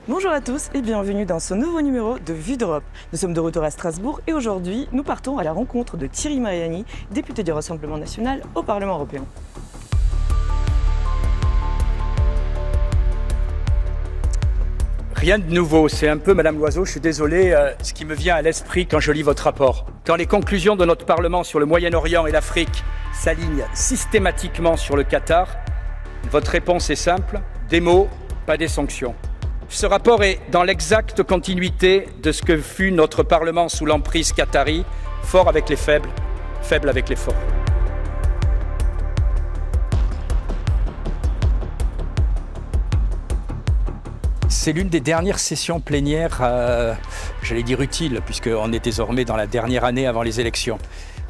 Bonjour à tous et bienvenue dans ce nouveau numéro de Vue d'Europe. Nous sommes de retour à Strasbourg et aujourd'hui, nous partons à la rencontre de Thierry Mariani, député du Rassemblement national au Parlement européen. Rien de nouveau, c'est un peu, Madame Loiseau, je suis désolé, ce qui me vient à l'esprit quand je lis votre rapport. Quand les conclusions de notre Parlement sur le Moyen-Orient et l'Afrique s'alignent systématiquement sur le Qatar, votre réponse est simple, des mots, pas des sanctions. Ce rapport est dans l'exacte continuité de ce que fut notre Parlement sous l'emprise qatari, fort avec les faibles, faible avec les forts. C'est l'une des dernières sessions plénières, j'allais dire utiles, puisqu'on est désormais dans la dernière année avant les élections.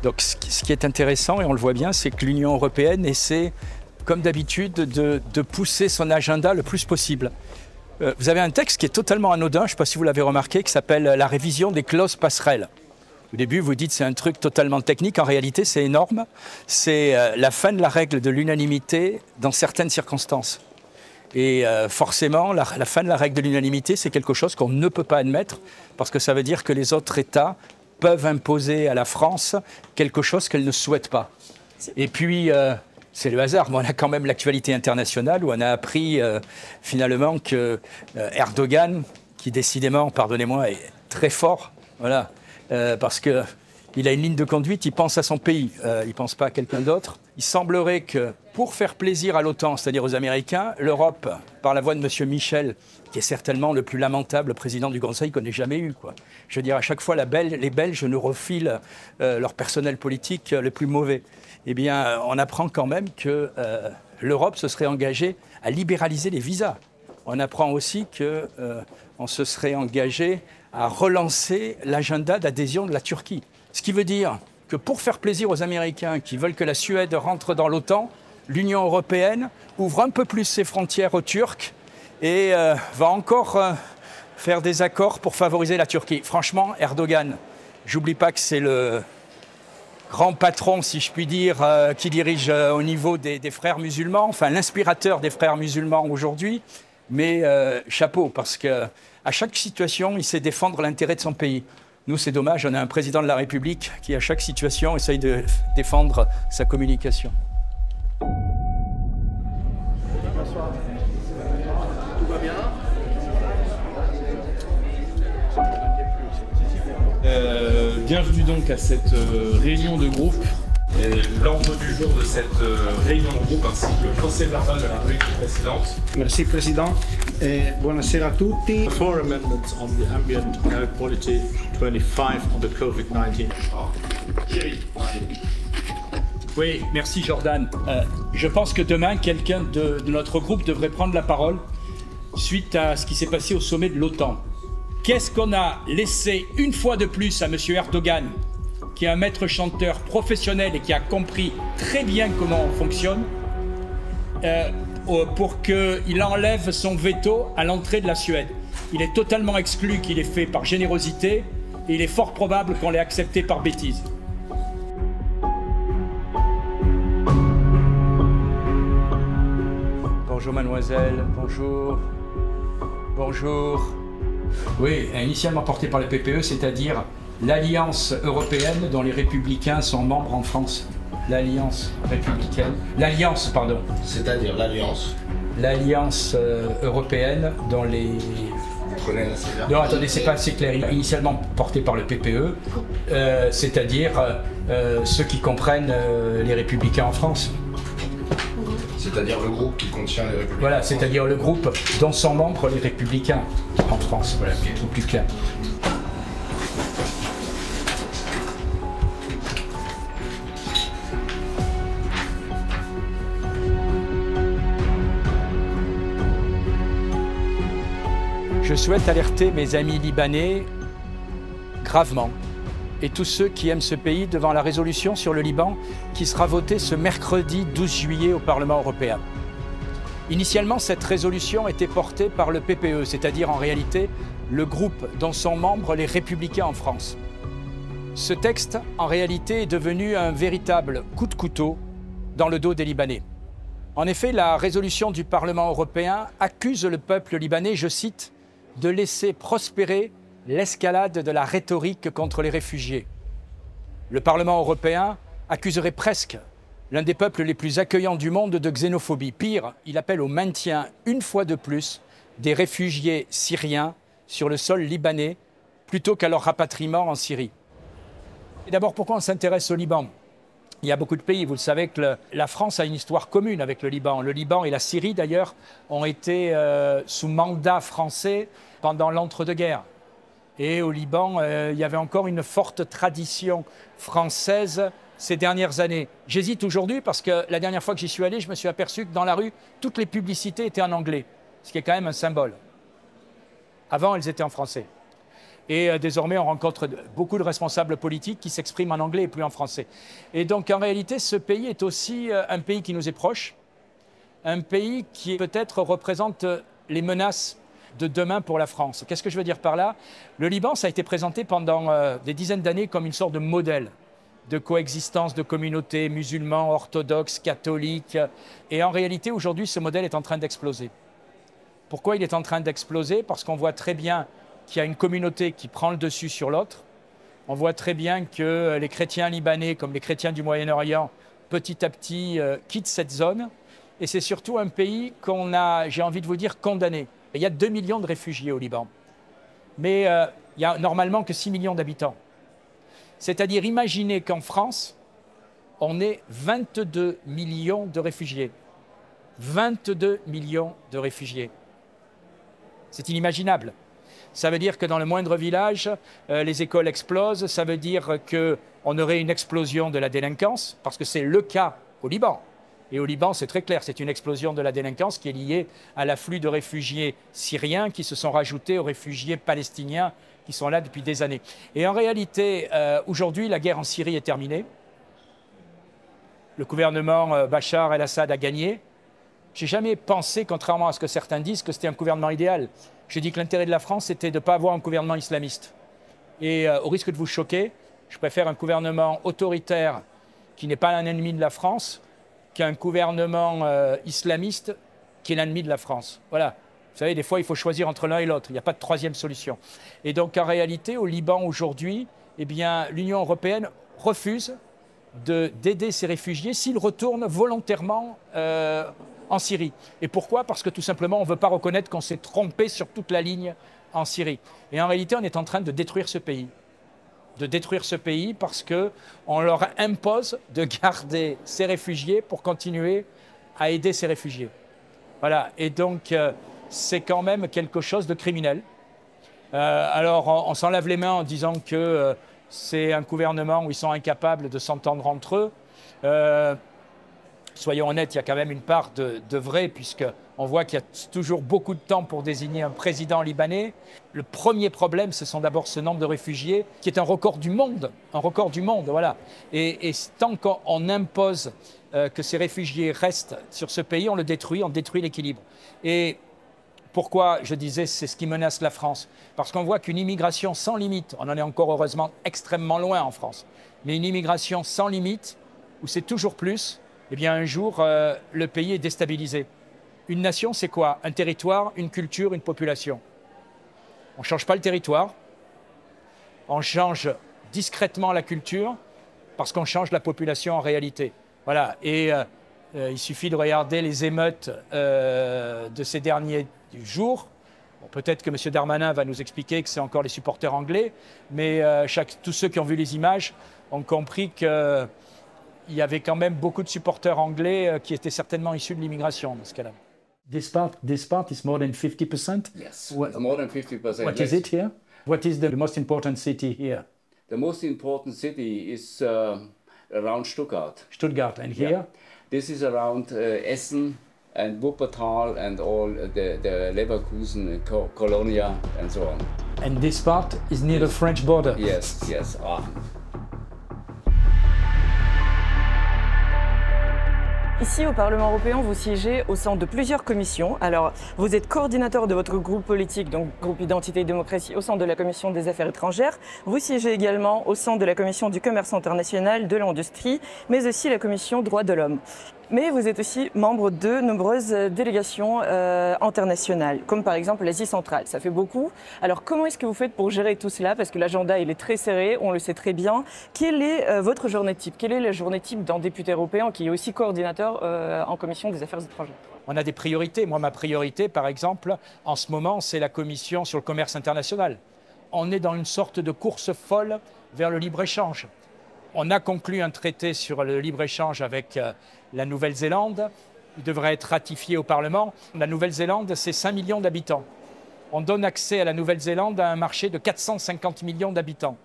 Donc ce qui est intéressant, et on le voit bien, c'est que l'Union européenne essaie, comme d'habitude, de pousser son agenda le plus possible. Vous avez un texte qui est totalement anodin, je ne sais pas si vous l'avez remarqué, qui s'appelle la révision des clauses passerelles. Au début, vous dites que c'est un truc totalement technique. En réalité, c'est énorme. C'est la fin de la règle de l'unanimité dans certaines circonstances. Et forcément, la fin de la règle de l'unanimité, c'est quelque chose qu'on ne peut pas admettre parce que ça veut dire que les autres États peuvent imposer à la France quelque chose qu'elle ne souhaite pas. Et puis, c'est le hasard, mais on a quand même l'actualité internationale où on a appris finalement que Erdogan, qui décidément, pardonnez-moi, est très fort, voilà, parce qu'il a une ligne de conduite, il pense à son pays, il ne pense pas à quelqu'un d'autre. Il semblerait que pour faire plaisir à l'OTAN, c'est-à-dire aux Américains, l'Europe, par la voix de M. Michel, qui est certainement le plus lamentable président du Conseil qu'on ait jamais eu, quoi. Je veux dire, à chaque fois, les Belges nous refilent leur personnel politique le plus mauvais. Eh bien, on apprend quand même que l'Europe se serait engagée à libéraliser les visas. On apprend aussi qu'on se serait engagé à relancer l'agenda d'adhésion de la Turquie. Ce qui veut dire que pour faire plaisir aux Américains qui veulent que la Suède rentre dans l'OTAN, l'Union européenne ouvre un peu plus ses frontières aux Turcs et va encore faire des accords pour favoriser la Turquie. Franchement, Erdogan, j'oublie pas que c'est le grand patron, si je puis dire, qui dirige au niveau des frères musulmans, enfin l'inspirateur des frères musulmans aujourd'hui, mais chapeau, parce qu'à chaque situation, il sait défendre l'intérêt de son pays. Nous, c'est dommage, on a un président de la République qui, à chaque situation, essaye de défendre sa communication. Bonsoir. Tout va bien? Bienvenue donc à cette réunion de groupe. L'ordre du jour de cette réunion de groupe ainsi que le procès verbal de la réunion précédente. Merci Président. Buonasera a tutti. 4 amendments on the ambient air quality, 25 on the COVID-19. Oui, merci Jordan. Je pense que demain, quelqu'un de notre groupe devrait prendre la parole suite à ce qui s'est passé au sommet de l'OTAN. Qu'est-ce qu'on a laissé une fois de plus à M. Erdogan, qui est un maître chanteur professionnel et qui a compris très bien comment on fonctionne, pour qu'il enlève son veto à l'entrée de la Suède. Il est totalement exclu qu'il ait fait par générosité et il est fort probable qu'on l'ait accepté par bêtise. Bonjour mademoiselle, bonjour, bonjour. Oui, initialement porté par le PPE, c'est-à-dire l'Alliance européenne dont les Républicains sont membres en France. L'Alliance républicaine. L'Alliance, pardon. C'est-à-dire l'Alliance. L'Alliance européenne dont les... Non, attendez, c'est pas assez clair. Initialement porté par le PPE, c'est-à-dire ceux qui comprennent les Républicains en France. C'est-à-dire le groupe qui contient les Républicains. Voilà, c'est-à-dire le groupe dont sont membres les Républicains en France. Voilà, qui est tout plus clair. Je souhaite alerter mes amis libanais gravement et tous ceux qui aiment ce pays devant la résolution sur le Liban qui sera votée ce mercredi 12 juillet au Parlement européen. Initialement, cette résolution était portée par le PPE, c'est-à-dire en réalité le groupe dont sont membres les Républicains en France. Ce texte, en réalité, est devenu un véritable coup de couteau dans le dos des Libanais. En effet, la résolution du Parlement européen accuse le peuple libanais, je cite, de laisser prospérer l'escalade de la rhétorique contre les réfugiés. Le Parlement européen accuserait presque l'un des peuples les plus accueillants du monde de xénophobie. Pire, il appelle au maintien, une fois de plus, des réfugiés syriens sur le sol libanais plutôt qu'à leur rapatriement en Syrie. Et d'abord, pourquoi on s'intéresse au Liban? Il y a beaucoup de pays, vous le savez, que la France a une histoire commune avec le Liban. Le Liban et la Syrie, d'ailleurs, ont été sous mandat français pendant l'entre-deux-guerres. Et au Liban, il y avait encore une forte tradition française ces dernières années. J'hésite aujourd'hui parce que la dernière fois que j'y suis allé, je me suis aperçu que dans la rue, toutes les publicités étaient en anglais, ce qui est quand même un symbole. Avant, elles étaient en français. Et désormais, on rencontre beaucoup de responsables politiques qui s'expriment en anglais et plus en français. Et donc, en réalité, ce pays est aussi un pays qui nous est proche, un pays qui peut-être représente les menaces de demain pour la France. Qu'est-ce que je veux dire par là? Le Liban, ça a été présenté pendant des dizaines d'années comme une sorte de modèle de coexistence de communautés musulmans, orthodoxes, catholiques. Et en réalité, aujourd'hui, ce modèle est en train d'exploser. Pourquoi il est en train d'exploser? Parce qu'on voit très bien qu'il y a une communauté qui prend le dessus sur l'autre. On voit très bien que les chrétiens libanais, comme les chrétiens du Moyen-Orient, petit à petit quittent cette zone. Et c'est surtout un pays qu'on a, j'ai envie de vous dire, condamné. Il y a 2 millions de réfugiés au Liban. Mais il n'y a normalement que 6 millions d'habitants. C'est-à-dire, imaginez qu'en France, on ait 22 millions de réfugiés. 22 millions de réfugiés. C'est inimaginable. Ça veut dire que dans le moindre village, les écoles explosent. Ça veut dire qu'on aurait une explosion de la délinquance, parce que c'est le cas au Liban. Et au Liban, c'est très clair, c'est une explosion de la délinquance qui est liée à l'afflux de réfugiés syriens qui se sont rajoutés aux réfugiés palestiniens qui sont là depuis des années. Et en réalité, aujourd'hui, la guerre en Syrie est terminée. Le gouvernement Bachar el-Assad a gagné. Je n'ai jamais pensé, contrairement à ce que certains disent, que c'était un gouvernement idéal. J'ai dit que l'intérêt de la France, c'était de ne pas avoir un gouvernement islamiste. Et au risque de vous choquer, je préfère un gouvernement autoritaire qui n'est pas un ennemi de la France qu'un gouvernement islamiste qui est l'ennemi de la France. Voilà. Vous savez, des fois, il faut choisir entre l'un et l'autre. Il n'y a pas de troisième solution. Et donc, en réalité, au Liban, aujourd'hui, eh bien, l'Union européenne refuse d'aider ces réfugiés s'ils retournent volontairement en Syrie. Et pourquoi? Parce que tout simplement, on ne veut pas reconnaître qu'on s'est trompé sur toute la ligne en Syrie. Et en réalité, on est en train de détruire ce pays. De détruire ce pays parce qu'on leur impose de garder ces réfugiés pour continuer à aider ces réfugiés. Voilà. Et donc, c'est quand même quelque chose de criminel. Alors, on s'en lave les mains en disant que c'est un gouvernement où ils sont incapables de s'entendre entre eux. Soyons honnêtes, il y a quand même une part de vrai, puisqu'on voit qu'il y a toujours beaucoup de temps pour désigner un président libanais. Le premier problème, ce sont d'abord ce nombre de réfugiés, qui est un record du monde, voilà. Et tant qu'on impose que ces réfugiés restent sur ce pays, on détruit l'équilibre. Et pourquoi, je disais, c'est ce qui menace la France? Parce qu'on voit qu'une immigration sans limite, on en est encore heureusement extrêmement loin en France, mais une immigration sans limite, où c'est toujours plus, eh bien un jour, le pays est déstabilisé. Une nation, c'est quoi? Un territoire, une culture, une population. On ne change pas le territoire, on change discrètement la culture, parce qu'on change la population en réalité. Voilà, et il suffit de regarder les émeutes de ces derniers jours. Bon, peut-être que M. Darmanin va nous expliquer que c'est encore les supporters anglais, mais tous ceux qui ont vu les images ont compris qu'il y avait quand même beaucoup de supporters anglais qui étaient certainement issus de l'immigration dans ce cas-là. This part is more than 50%? Yes, more than 50%. What is it here? What is the most important city here? The most important city is around Stuttgart. Stuttgart, and here? Yeah. This is around Essen and Wuppertal and all the Leverkusen, Colonia and so on. And this part is near the French border? Yes, yes. Ici, au Parlement européen, vous siégez au sein de plusieurs commissions. Alors, vous êtes coordinateur de votre groupe politique, donc groupe Identité et Démocratie, au sein de la Commission des Affaires étrangères. Vous siégez également au sein de la Commission du Commerce international, de l'Industrie, mais aussi la Commission Droits de l'Homme. Mais vous êtes aussi membre de nombreuses délégations internationales, comme par exemple l'Asie centrale. Ça fait beaucoup. Alors comment est-ce que vous faites pour gérer tout cela? Parce que l'agenda il est très serré, on le sait très bien. Quelle est votre journée type? Quelle est la journée type d'un député européen qui est aussi coordinateur en commission des affaires étrangères? On a des priorités. Moi, ma priorité, par exemple, en ce moment, c'est la commission sur le commerce international. On est dans une sorte de course folle vers le libre-échange. On a conclu un traité sur le libre-échange avec la Nouvelle-Zélande. Il devrait être ratifié au Parlement. La Nouvelle-Zélande, c'est 5 millions d'habitants. On donne accès à la Nouvelle-Zélande à un marché de 450 millions d'habitants.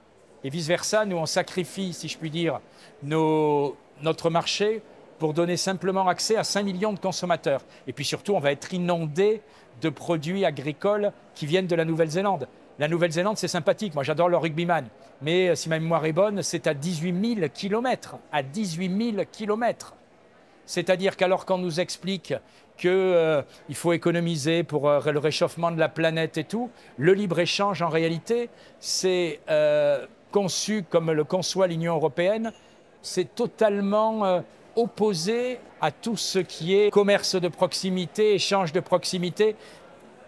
Et vice-versa, nous, on sacrifie, si je puis dire, notre marché pour donner simplement accès à 5 millions de consommateurs. Et puis surtout, on va être inondé de produits agricoles qui viennent de la Nouvelle-Zélande. La Nouvelle-Zélande, c'est sympathique. Moi, j'adore le rugbyman. Mais si ma mémoire est bonne, c'est à 18 000 kilomètres. À 18 000 kilomètres. C'est-à-dire qu'alors qu'on nous explique qu'il faut économiser pour le réchauffement de la planète et tout, le libre-échange, en réalité, c'est conçu comme le conçoit l'Union européenne. C'est totalement opposé à tout ce qui est commerce de proximité, échange de proximité.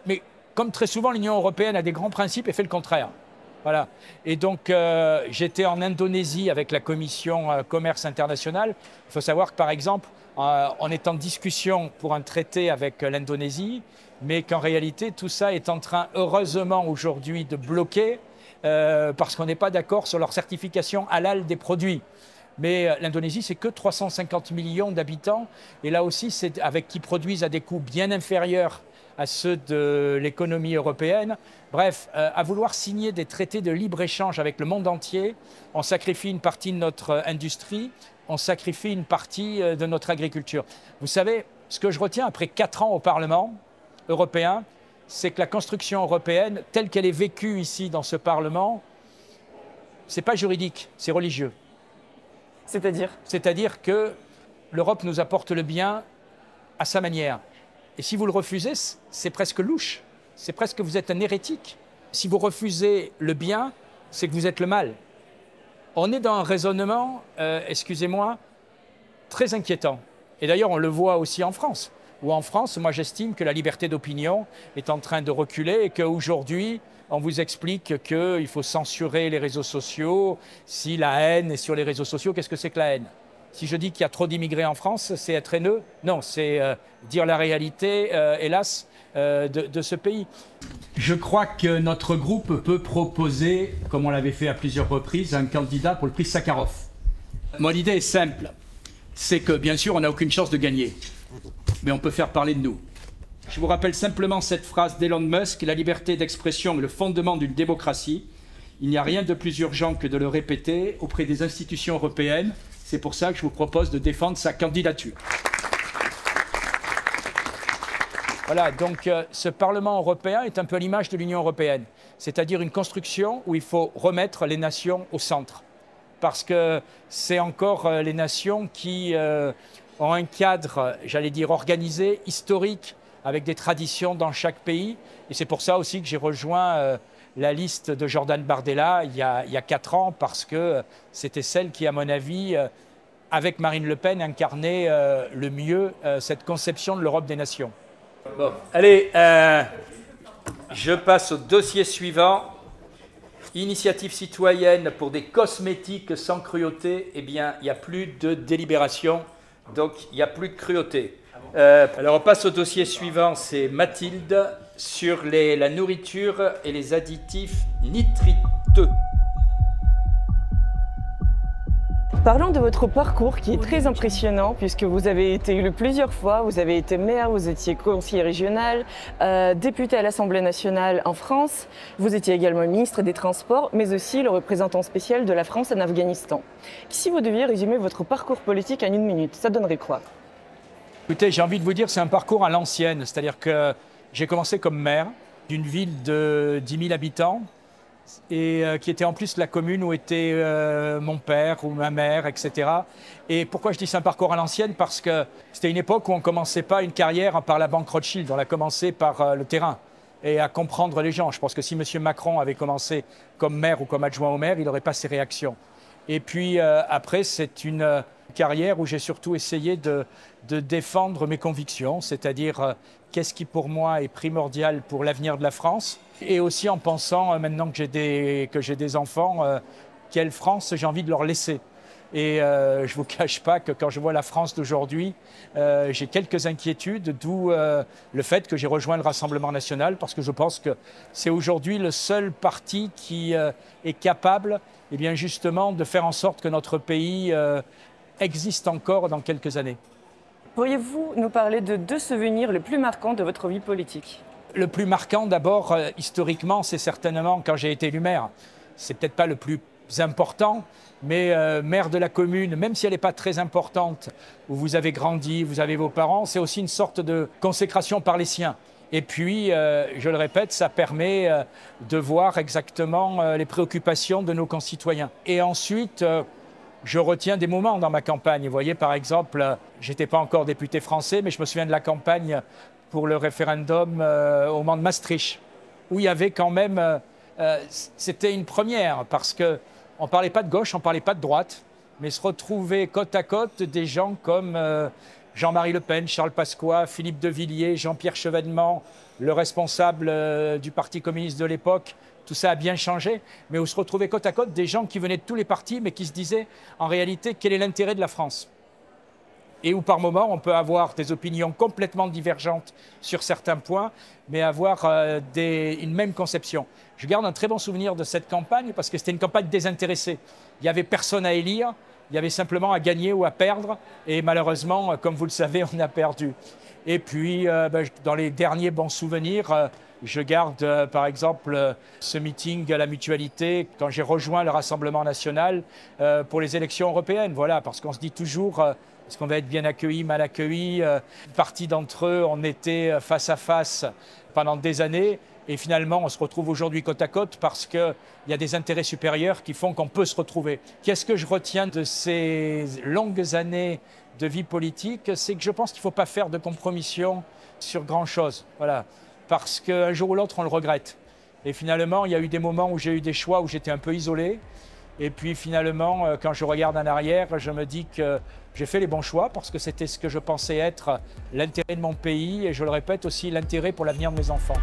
Mais comme très souvent, l'Union européenne a des grands principes et fait le contraire. Voilà. Et donc, j'étais en Indonésie avec la commission commerce international. Il faut savoir que, par exemple, on est en discussion pour un traité avec l'Indonésie, mais qu'en réalité, tout ça est en train, heureusement, aujourd'hui, de bloquer parce qu'on n'est pas d'accord sur leur certification halal des produits. Mais l'Indonésie, c'est que 350 millions d'habitants. Et là aussi, c'est avec qui produisent à des coûts bien inférieurs à ceux de l'économie européenne. Bref, à vouloir signer des traités de libre-échange avec le monde entier, on sacrifie une partie de notre industrie, on sacrifie une partie de notre agriculture. Vous savez, ce que je retiens après 4 ans au Parlement européen, c'est que la construction européenne, telle qu'elle est vécue ici dans ce Parlement, ce n'est pas juridique, c'est religieux. C'est-à-dire? C'est-à-dire que l'Europe nous apporte le bien à sa manière. Et si vous le refusez, c'est presque louche. C'est presque que vous êtes un hérétique. Si vous refusez le bien, c'est que vous êtes le mal. On est dans un raisonnement, excusez-moi, très inquiétant. Et d'ailleurs, on le voit aussi en France. Où en France, moi j'estime que la liberté d'opinion est en train de reculer et qu'aujourd'hui, on vous explique qu'il faut censurer les réseaux sociaux. Si la haine est sur les réseaux sociaux, qu'est-ce que c'est que la haine? Si je dis qu'il y a trop d'immigrés en France, c'est être haineux? Non, c'est dire la réalité, hélas, de ce pays. Je crois que notre groupe peut proposer, comme on l'avait fait à plusieurs reprises, un candidat pour le prix Sakharov. Mon idée est simple. C'est que, bien sûr, on n'a aucune chance de gagner. Mais on peut faire parler de nous. Je vous rappelle simplement cette phrase d'Elon Musk: la liberté d'expression est le fondement d'une démocratie. Il n'y a rien de plus urgent que de le répéter auprès des institutions européennes. C'est pour ça que je vous propose de défendre sa candidature. Voilà, donc ce Parlement européen est un peu à l'image de l'Union européenne, c'est-à-dire une construction où il faut remettre les nations au centre. Parce que c'est encore les nations qui ont un cadre, j'allais dire, organisé, historique, avec des traditions dans chaque pays. Et c'est pour ça aussi que j'ai rejoint la liste de Jordan Bardella il y a 4 ans, parce que c'était celle qui, à mon avis, avec Marine Le Pen, incarnait le mieux cette conception de l'Europe des nations. Bon, allez, je passe au dossier suivant. Initiative citoyenne pour des cosmétiques sans cruauté. Eh bien, il n'y a plus de délibération, donc il n'y a plus de cruauté. Alors on passe au dossier suivant, c'est Mathilde, sur la nourriture et les additifs nitriteux. Parlons de votre parcours qui est très impressionnant puisque vous avez été élu plusieurs fois, vous avez été maire, vous étiez conseiller régional, député à l'Assemblée nationale en France, vous étiez également ministre des Transports, mais aussi le représentant spécial de la France en Afghanistan. Si vous deviez résumer votre parcours politique en 1 minute, ça donnerait quoi? Écoutez, j'ai envie de vous dire, c'est un parcours à l'ancienne, c'est-à-dire que j'ai commencé comme maire d'une ville de 10 000 habitants, et qui était en plus la commune où était mon père ou ma mère, etc. Et pourquoi je dis c'est un parcours à l'ancienne? Parce que c'était une époque où on ne commençait pas une carrière par la banque Rothschild, on a commencé par le terrain et à comprendre les gens. Je pense que si M. Macron avait commencé comme maire ou comme adjoint au maire, il n'aurait pas ces réactions. Et puis après, c'est une carrière où j'ai surtout essayé de défendre mes convictions, c'est-à-dire qu'est-ce qui pour moi est primordial pour l'avenir de la France, et aussi en pensant, maintenant que j'ai des enfants, quelle France j'ai envie de leur laisser. Et je ne vous cache pas que quand je vois la France d'aujourd'hui, j'ai quelques inquiétudes, d'où le fait que j'ai rejoint le Rassemblement national, parce que je pense que c'est aujourd'hui le seul parti qui est capable, eh bien justement, de faire en sorte que notre pays existe encore dans quelques années. Pourriez-vous nous parler de 2 souvenirs les plus marquants de votre vie politique? Le plus marquant, d'abord, historiquement, c'est certainement quand j'ai été élu maire. C'est peut-être pas le plus important, mais maire de la commune, même si elle n'est pas très importante, où vous avez grandi, vous avez vos parents, c'est aussi une sorte de consécration par les siens. Et puis, je le répète, ça permet de voir exactement les préoccupations de nos concitoyens. Et ensuite, je retiens des moments dans ma campagne. Vous voyez, par exemple, je n'étais pas encore député français, mais je me souviens de la campagne pour le référendum au moment de Maastricht, où il y avait quand même... c'était une première, parce qu'on ne parlait pas de gauche, on ne parlait pas de droite, mais se retrouver côte à côte des gens comme Jean-Marie Le Pen, Charles Pasqua, Philippe de Villiers, Jean-Pierre Chevènement, le responsable du Parti communiste de l'époque. Tout ça a bien changé, mais où se retrouvaient côte à côte des gens qui venaient de tous les partis, mais qui se disaient en réalité quel est l'intérêt de la France. Et où par moment on peut avoir des opinions complètement divergentes sur certains points, mais avoir une même conception. Je garde un très bon souvenir de cette campagne parce que c'était une campagne désintéressée. Il n'y avait personne à élire, il y avait simplement à gagner ou à perdre, et malheureusement, comme vous le savez, on a perdu. Et puis, dans les derniers bons souvenirs, je garde par exemple ce meeting à la Mutualité quand j'ai rejoint le Rassemblement national pour les élections européennes. Voilà, parce qu'on se dit toujours, est-ce qu'on va être bien accueilli, mal accueilli? Une partie d'entre eux, on était face à face pendant des années. Et finalement, on se retrouve aujourd'hui côte à côte parce qu'il y a des intérêts supérieurs qui font qu'on peut se retrouver. Qu'est-ce que je retiens de ces longues années de vie politique? C'est que je pense qu'il ne faut pas faire de compromission sur grand-chose. Voilà. Parce qu'un jour ou l'autre, on le regrette. Et finalement, il y a eu des moments où j'ai eu des choix où j'étais un peu isolé. Et puis finalement, quand je regarde en arrière, je me dis que j'ai fait les bons choix parce que c'était ce que je pensais être l'intérêt de mon pays et je le répète aussi, l'intérêt pour l'avenir de mes enfants.